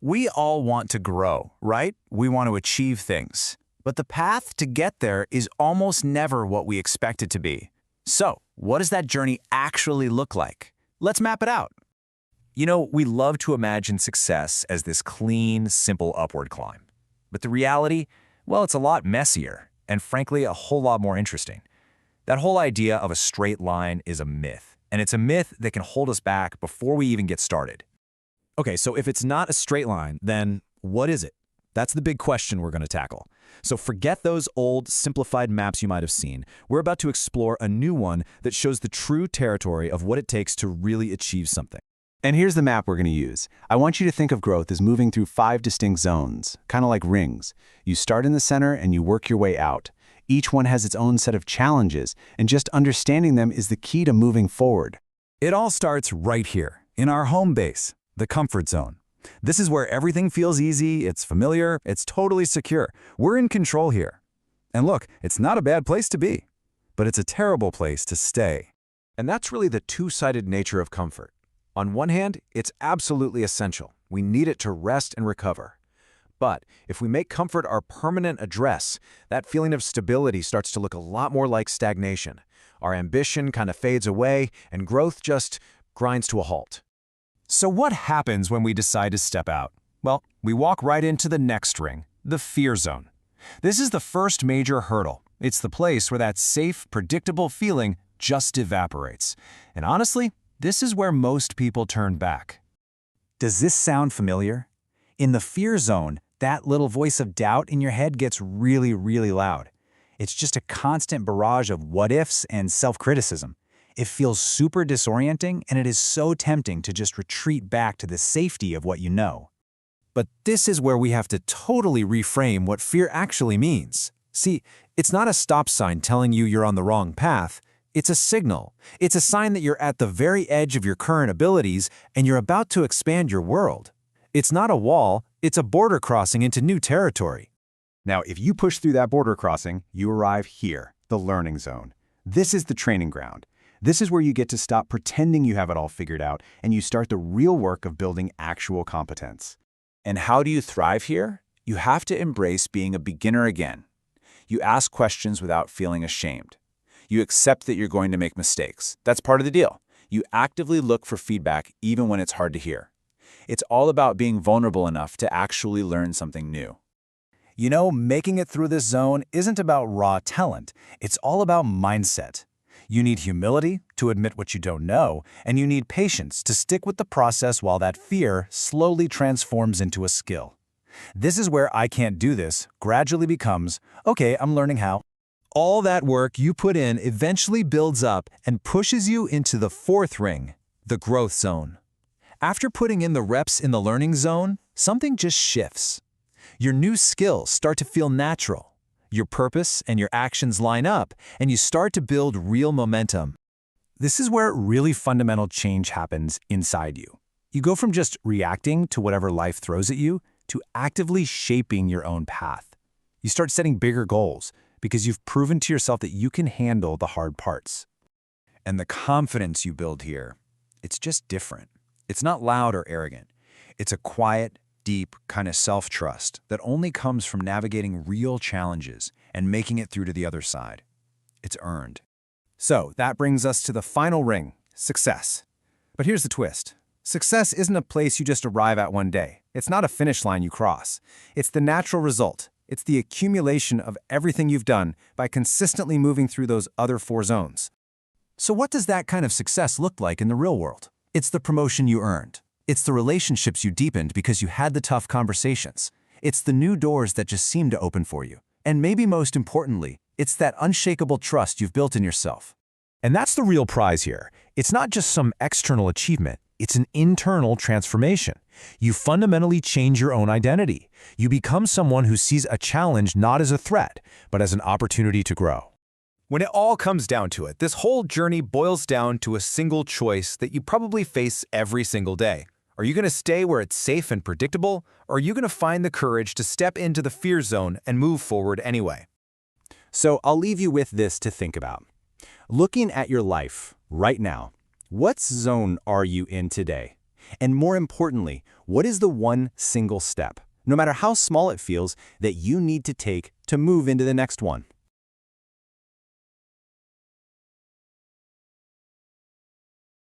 We all want to grow, right? We want to achieve things. But the path to get there is almost never what we expect it to be. So, what does that journey actually look like? Let's map it out. We love to imagine success as this clean, simple upward climb. But the reality, well, it's a lot messier, and frankly, a whole lot more interesting. That whole idea of a straight line is a myth, and it's a myth that can hold us back before we even get started. Okay, so if it's not a straight line, then what is it? That's the big question we're going to tackle. So forget those old, simplified maps you might have seen. We're about to explore a new one that shows the true territory of what it takes to really achieve something. And here's the map we're going to use. I want you to think of growth as moving through 5 distinct zones, kind of like rings. You start in the center and you work your way out. Each one has its own set of challenges, and just understanding them is the key to moving forward. It all starts right here, in our home base, the comfort zone. This is where everything feels easy, it's familiar, it's totally secure. We're in control here. And look, it's not a bad place to be, but it's a terrible place to stay. And that's really the two-sided nature of comfort. On one hand, it's absolutely essential. We need it to rest and recover. But if we make comfort our permanent address, that feeling of stability starts to look a lot more like stagnation. Our ambition kind of fades away, and growth just grinds to a halt. So what happens when we decide to step out? Well, we walk right into the next ring, the fear zone. This is the first major hurdle. It's the place where that safe, predictable feeling just evaporates. And honestly, this is where most people turn back. Does this sound familiar? In the fear zone, that little voice of doubt in your head gets really, really loud. It's just a constant barrage of what-ifs and self-criticism. It feels super disorienting, and it is so tempting to just retreat back to the safety of what you know. But this is where we have to totally reframe what fear actually means. See, it's not a stop sign telling you you're on the wrong path. It's a signal. It's a sign that you're at the very edge of your current abilities and you're about to expand your world. It's not a wall, it's a border crossing into new territory. Now, if you push through that border crossing, you arrive here, the learning zone. This is the training ground. This is where you get to stop pretending you have it all figured out, and you start the real work of building actual competence. And how do you thrive here? You have to embrace being a beginner again. You ask questions without feeling ashamed. You accept that you're going to make mistakes. That's part of the deal. You actively look for feedback even when it's hard to hear. It's all about being vulnerable enough to actually learn something new. Making it through this zone isn't about raw talent. It's all about mindset. You need humility to admit what you don't know, and you need patience to stick with the process while that fear slowly transforms into a skill. This is where I can't do this gradually becomes, okay, I'm learning how. All that work you put in eventually builds up and pushes you into the fourth ring, the growth zone. After putting in the reps in the learning zone, something just shifts. Your new skills start to feel natural. Your purpose and your actions line up, and you start to build real momentum. This is where really fundamental change happens inside you. You go from just reacting to whatever life throws at you to actively shaping your own path. You start setting bigger goals because you've proven to yourself that you can handle the hard parts. And the confidence you build here, it's just different. It's not loud or arrogant. It's a quiet, deep kind of self-trust that only comes from navigating real challenges and making it through to the other side. It's earned. So that brings us to the final ring, success. But here's the twist. Success isn't a place you just arrive at one day. It's not a finish line you cross. It's the natural result. It's the accumulation of everything you've done by consistently moving through those other 4 zones. So what does that kind of success look like in the real world? It's the promotion you earned. It's the relationships you deepened because you had the tough conversations. It's the new doors that just seem to open for you. And maybe most importantly, it's that unshakable trust you've built in yourself. And that's the real prize here. It's not just some external achievement. It's an internal transformation. You fundamentally change your own identity. You become someone who sees a challenge not as a threat, but as an opportunity to grow. When it all comes down to it, this whole journey boils down to a single choice that you probably face every single day. Are you going to stay where it's safe and predictable, or are you going to find the courage to step into the fear zone and move forward anyway? So I'll leave you with this to think about. Looking at your life right now, what zone are you in today? And more importantly, what is the one single step, no matter how small it feels, that you need to take to move into the next one?